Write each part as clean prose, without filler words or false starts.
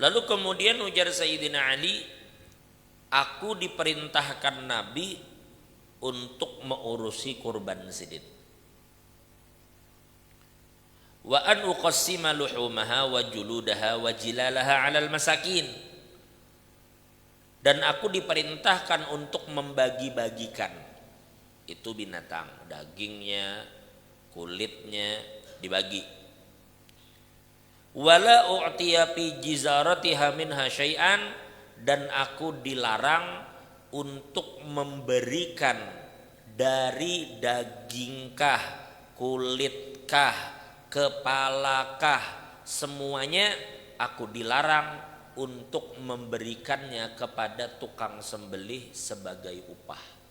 Lalu kemudian ujar Sayyidina Ali, aku diperintahkan Nabi untuk mengurusi kurban sidin. Wa an uqassima luhumaha wa juludaha wa jilalaha 'alal masakin. Dan aku diperintahkan untuk membagi-bagikan itu binatang, dagingnya, kulitnya dibagi. Wala u'tiya fi jizaratiha minha syai'an, dan aku dilarang untuk memberikan dari dagingkah, kulitkah, kepalakah, semuanya aku dilarang untuk memberikannya kepada tukang sembelih sebagai upah.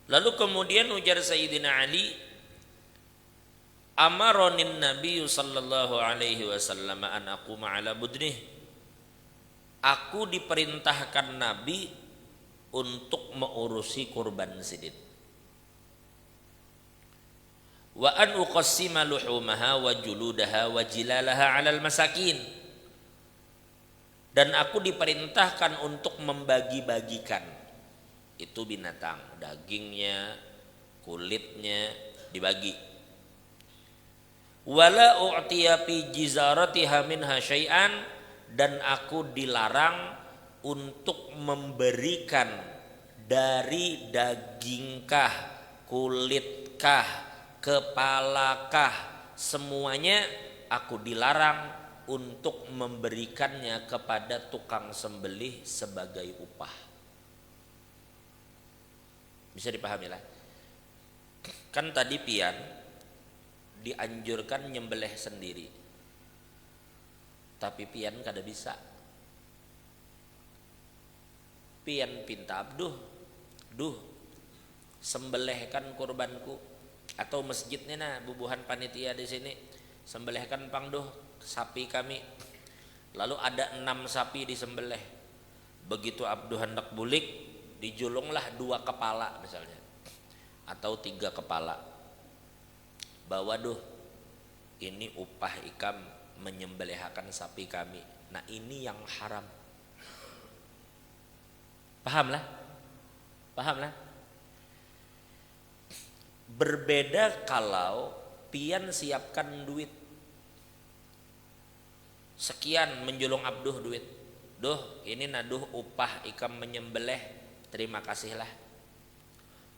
Lalu kemudian ujar Sayyidina Ali, amaronin Nabi sallallahu alaihi wasallam an aquma ala budnih. Aku diperintahkan Nabi untuk mengurusi kurban sidin. Wa an uqassima luhumaha wa juludaha wa jilalaha 'alal masakin. Dan aku diperintahkan untuk membagi-bagikan itu binatang, dagingnya, kulitnya dibagi. Wala u'tiya fi jizaratiha minha syai'an, dan aku dilarang untuk memberikan dari dagingkah, kulitkah, kepalakah, semuanya aku dilarang untuk memberikannya kepada tukang sembelih sebagai upah. Bisa dipahami lah. Kan tadi pian dianjurkan nyembelih sendiri, tapi pian kada bisa. Pian pinta abduh, sembelihkan kurbanku, atau masjidnya nah bubuhan panitia di sini, sembelihkan pangduh sapi kami. Lalu ada 6 sapi disembelih. Begitu abduh hendak bulik, dijulunglah 2 kepala misalnya, atau 3 kepala. Bawa duh, ini upah ikam menyembelihkan sapi kami. Nah ini yang haram. Pahamlah? Berbeda kalau pian siapkan duit sekian, menjulung abduh duit. Duh, ini naduh upah ikam menyembelih, terima kasihlah.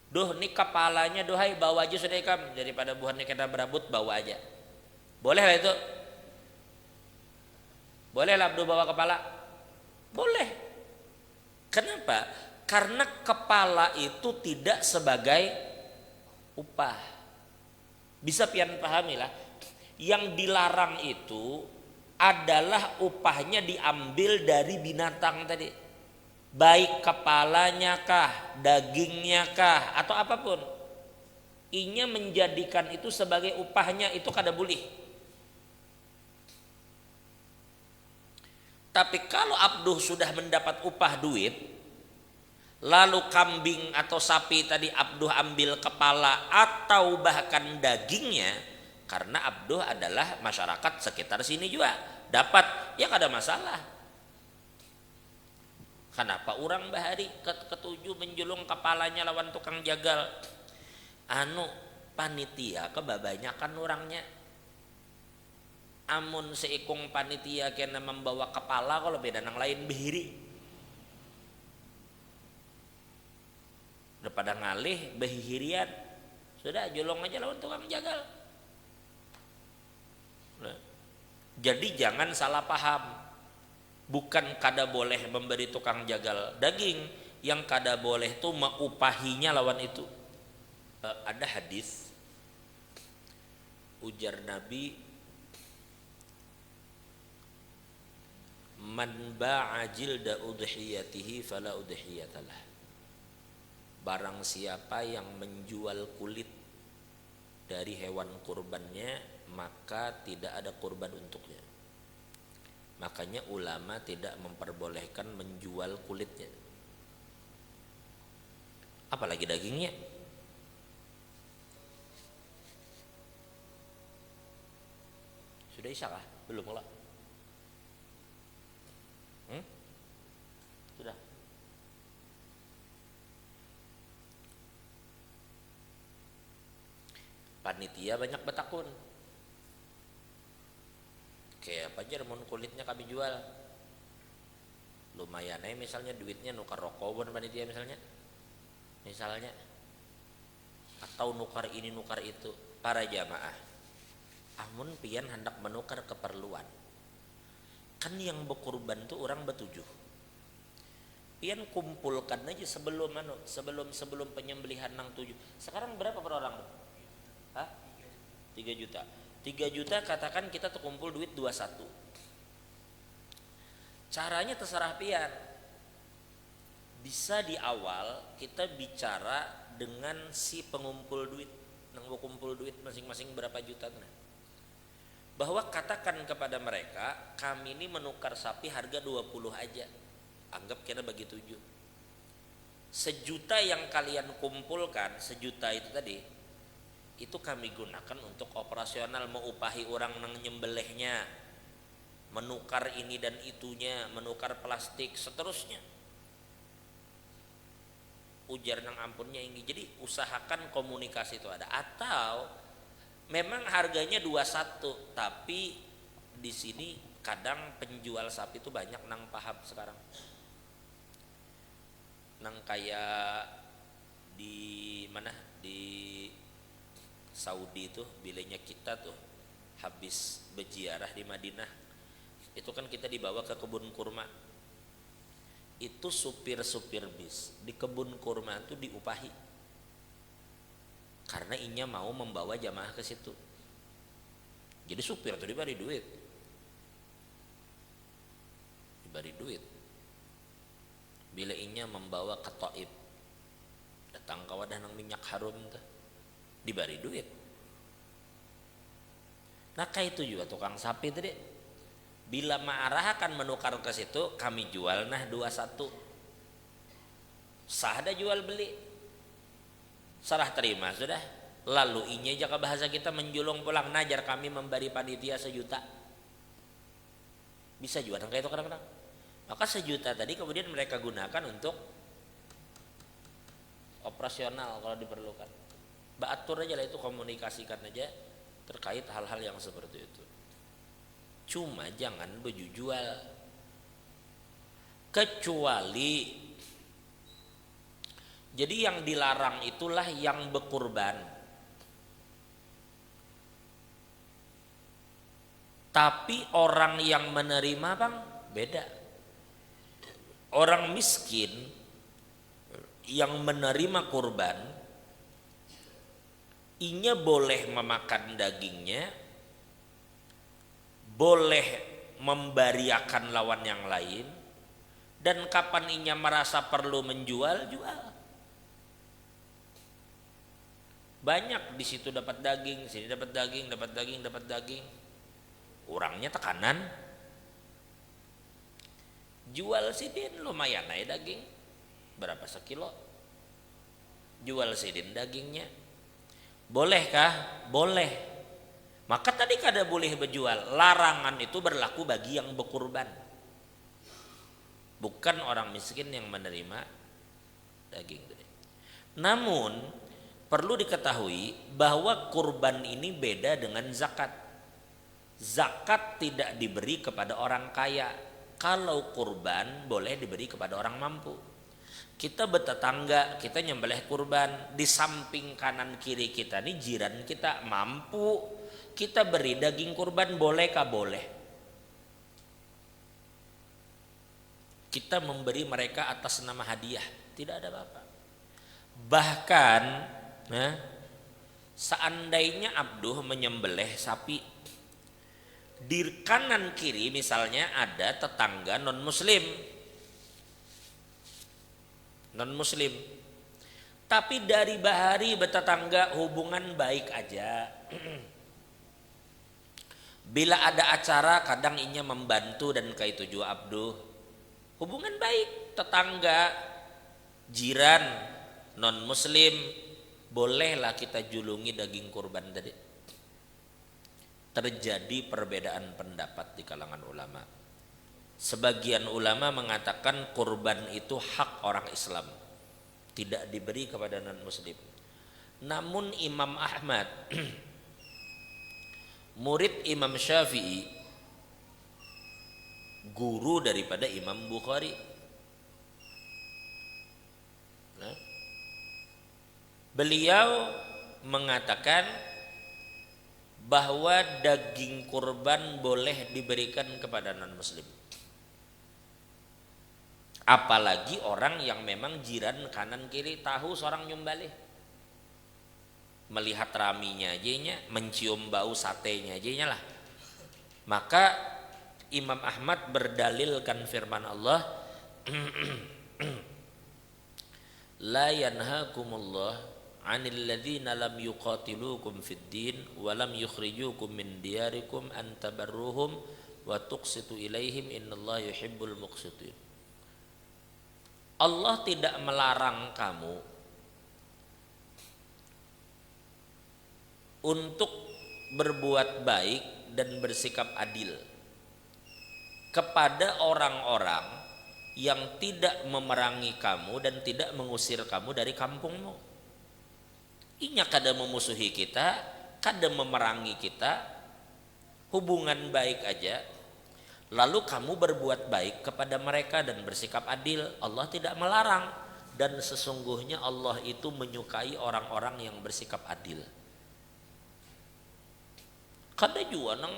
Duh, ini kepalanya duhai bawa aja sudah ikam, daripada buhannya kita berabut, bawa aja. Boleh lah itu? Boleh lah abduh bawa kepala? Boleh. Kenapa? Karena kepala itu tidak sebagai upah. Bisa pian pahamilah, yang dilarang itu adalah upahnya diambil dari binatang tadi, baik kepalanya kah, dagingnya kah, atau apapun. Inya menjadikan itu sebagai upahnya, itu kada boleh. Tapi kalau abduh sudah mendapat upah duit, lalu kambing atau sapi tadi abduh ambil kepala atau bahkan dagingnya, karena abduh adalah masyarakat sekitar sini juga dapat, ya kada masalah. Kenapa orang bahari ketujuh menjulung kepalanya lawan tukang jagal? Panitia kebanyakan orangnya. Amun seikung panitia kena membawa kepala, kalau beda nang lain behiri. Daripada ngalih behirian, sudah julung aja lawan tukang jagal. Nah, jadi jangan salah paham. Bukan kada boleh memberi tukang jagal daging, yang kada boleh tuh mengupahinya lawan itu. Ada hadis ujar Nabi, man ba'a jilda udhiyatihi fala udhiyatalah. Barang siapa yang menjual kulit dari hewan kurbannya, maka tidak ada kurban untuknya. Makanya ulama tidak memperbolehkan menjual kulitnya, apalagi dagingnya. Sudah isya kah? Belum lah. Sudah. Panitia banyak betakun. Kayak apa aja mun kulitnya kami jual. Lumayan misalnya duitnya nukar rokok buat panitia misalnya atau nukar ini nukar itu. Para jamaah, amun pian hendak menukar keperluan, kan yang berkurban tuh orang bertujuh, pian kumpulkan aja sebelum penyembelihan nang 7. Sekarang berapa per orang? 3 juta. 3 juta katakan kita terkumpul duit 21. Caranya terserah pian. Bisa di awal kita bicara dengan si pengumpul duit, nang kumpul duit masing-masing berapa juta nah. Bahwa katakan kepada mereka, kami ini menukar sapi harga 20 aja. Anggap kira bagi 7. 1 juta yang kalian kumpulkan, 1 juta itu tadi, itu kami gunakan untuk operasional, mau upahi orang nang nyembelihnya, menukar ini dan itunya, menukar plastik, seterusnya. Ujar nang ampunnya ini. Jadi usahakan komunikasi itu ada. Atau memang harganya 21, tapi di sini kadang penjual sapi itu banyak nang paham sekarang. Nang kayak di mana? Di Saudi itu bilanya kita tuh habis berziarah di Madinah. Itu kan kita dibawa ke kebun kurma. Itu supir-supir bis di kebun kurma itu diupahi karena inya mau membawa jamaah ke situ. Jadi supir itu diberi duit, bila inya membawa ke Taif, datang ke wadah nang minyak harum tuh, diberi duit. Nah kayak itu juga tukang sapi tadi. Bila ma'arah akan menukar ke situ, kami jual nah 21. Sah ada jual beli. Serah terima sudah. Lalu inya jaka bahasa kita menjulung pulang najar kami memberi panitia 1 juta. Bisa juga kayak itu kadang-kadang. Maka 1 juta tadi kemudian mereka gunakan untuk operasional kalau diperlukan. Baatur aja lah itu, komunikasikan aja terkait hal-hal yang seperti itu. Cuma jangan berjual, kecuali jadi yang dilarang itulah yang berkurban. Tapi orang yang menerima bang beda. Orang miskin yang menerima kurban, inya boleh memakan dagingnya, boleh membariakan lawan yang lain, dan kapan inya merasa perlu menjual, jual. Banyak di situ dapat daging, sini dapat daging, dapat daging. Orangnya tekanan. Jual sidin lumayan aja daging. Berapa sekilo? Jual sidin dagingnya. Bolehkah? Boleh. Maka tadi kada boleh berjual. Larangan itu berlaku bagi yang berkurban, bukan orang miskin yang menerima daging. Namun perlu diketahui bahwa kurban ini beda dengan zakat. Zakat tidak diberi kepada orang kaya. Kalau kurban boleh diberi kepada orang mampu. Kita bertetangga, kita nyembelih kurban, di samping kanan kiri kita nih jiran kita mampu, kita beri daging kurban, bolehkah? Boleh. Kita memberi mereka atas nama hadiah, tidak ada apa-apa. Bahkan seandainya Abduh menyembelih sapi, di kanan kiri misalnya ada tetangga non muslim, tapi dari bahari bertetangga hubungan baik aja. Bila ada acara kadang inya membantu dan kayak itu juga Abduh. Hubungan baik, tetangga, jiran, non muslim, bolehlah kita julungi daging kurban tadi. terjadi perbedaan pendapat di kalangan ulama. Sebagian ulama mengatakan kurban itu hak orang Islam, tidak diberi kepada non-muslim. Namun Imam Ahmad, murid Imam Syafi'i, guru daripada Imam Bukhari, beliau mengatakan bahwa daging kurban boleh diberikan kepada non-muslim. Apalagi orang yang memang jiran kanan kiri tahu seorang nyumbalik, melihat raminya aja, mencium bau satenya aja lah. Maka Imam Ahmad berdalilkan firman Allah, la yanhakumullah 'anil ladzina lam yuqatilukum fid din wa lam yukhrijukum min diyarikum an tabarruhum wa tuqsitu ilaihim innallaha yuhibbul muqsitin. Allah tidak melarang kamu untuk berbuat baik dan bersikap adil kepada orang-orang yang tidak memerangi kamu dan tidak mengusir kamu dari kampungmu. Inya kada memusuhi kita, kada memerangi kita, hubungan baik aja, lalu kamu berbuat baik kepada mereka dan bersikap adil. Allah tidak melarang, dan sesungguhnya Allah itu menyukai orang-orang yang bersikap adil. Kada juga nang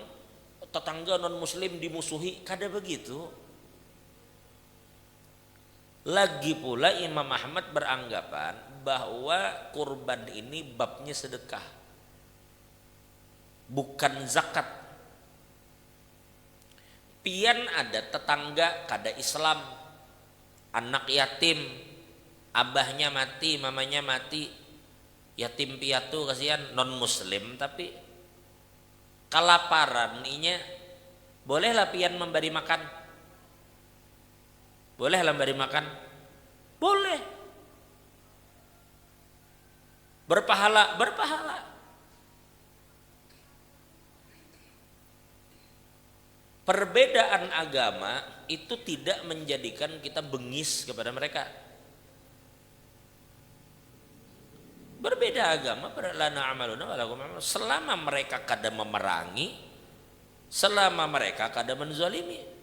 tetangga non muslim dimusuhi, kada begitu. Lagi pula Imam Ahmad beranggapan bahwa kurban ini babnya sedekah, bukan zakat. Pian ada tetangga kada Islam, anak yatim, abahnya mati, mamanya mati, yatim piatu kasihan, non muslim tapi kelaparan inya, bolehlah pian memberi makan? Bolehlah memberi makan? Boleh. Berpahala, berpahala. Perbedaan agama itu tidak menjadikan kita bengis kepada mereka. Berbeda agama, selama mereka kada memerangi, selama mereka kada menzalimi.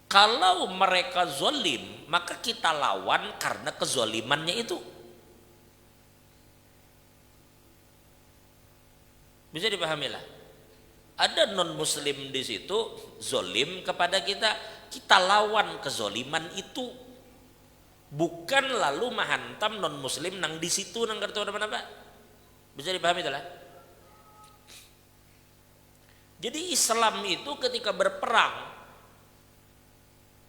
Kalau mereka zolim, maka kita lawan karena kezolimannya itu. Bisa dipahami lah. Ada non muslim di situ zolim kepada kita, kita lawan kezoliman itu. Bukan lalu menghantam non muslim nang di situ nang kartu apa. Bisa dipahami itulah. Jadi Islam itu ketika berperang,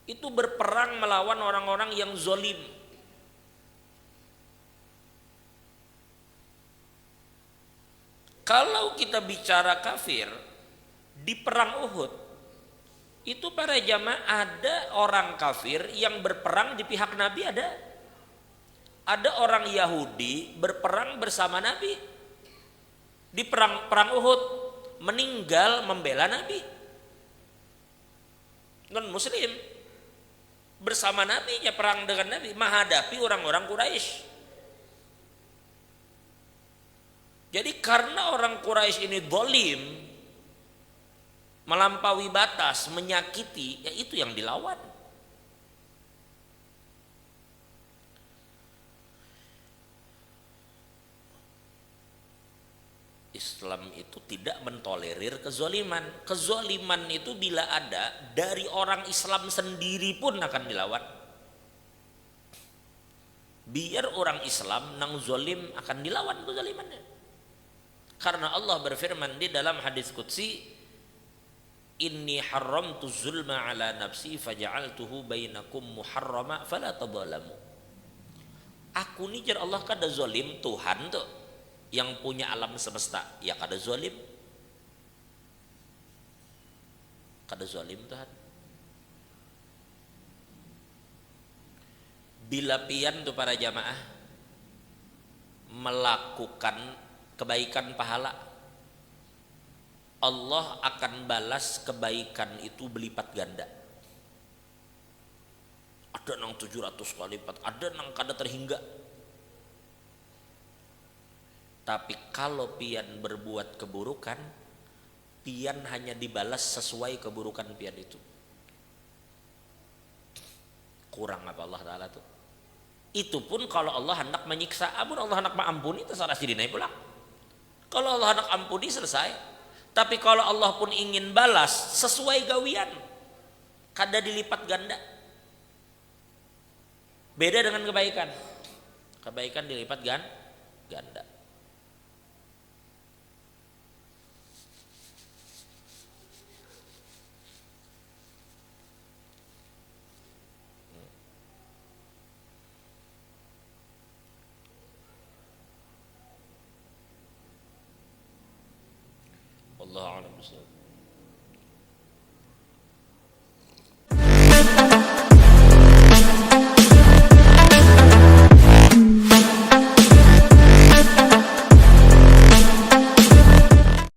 itu berperang melawan orang-orang yang zolim. Kalau kita bicara kafir di perang Uhud, itu para jamaah ada orang kafir yang berperang di pihak Nabi, ada orang Yahudi berperang bersama Nabi di perang Uhud, meninggal membela Nabi. Non muslim bersama Nabi-nya perang dengan Nabi menghadapi orang-orang Quraisy. Jadi karena orang Quraisy ini zalim, melampaui batas, menyakiti, ya itu yang dilawan. Islam itu tidak mentolerir kezoliman. Kezoliman itu bila ada dari orang Islam sendiri pun akan dilawan. Biar orang Islam nang zolim akan dilawan kezolimannya. Karena Allah berfirman di dalam hadis qudsi, inni haramtu zulma ala nafsi faja'altuhu bainakum muharrama fala tadzalamu. Aku ni jar Allah kada zolim, Tuhan tuh yang punya alam semesta, ya kada zolim. Kada zolim Tuhan. Bila pian tuh para jamaah melakukan kebaikan pahala, Allah akan balas kebaikan itu berlipat ganda. Ada nang 700 kali lipat, ada nang kada terhingga. Tapi kalau pian berbuat keburukan, pian hanya dibalas sesuai keburukan pian itu. Kurang apa Allah Ta'ala tuh. Itu pun kalau Allah hendak menyiksa, amun Allah hendak mengampuni terserah sidinai pulang. Kalau Allah hendak ampuni selesai. Tapi kalau Allah pun ingin balas sesuai gawian, kada dilipat ganda. Beda dengan kebaikan. Kebaikan dilipat ganda. Wallahu a'lam bishawab.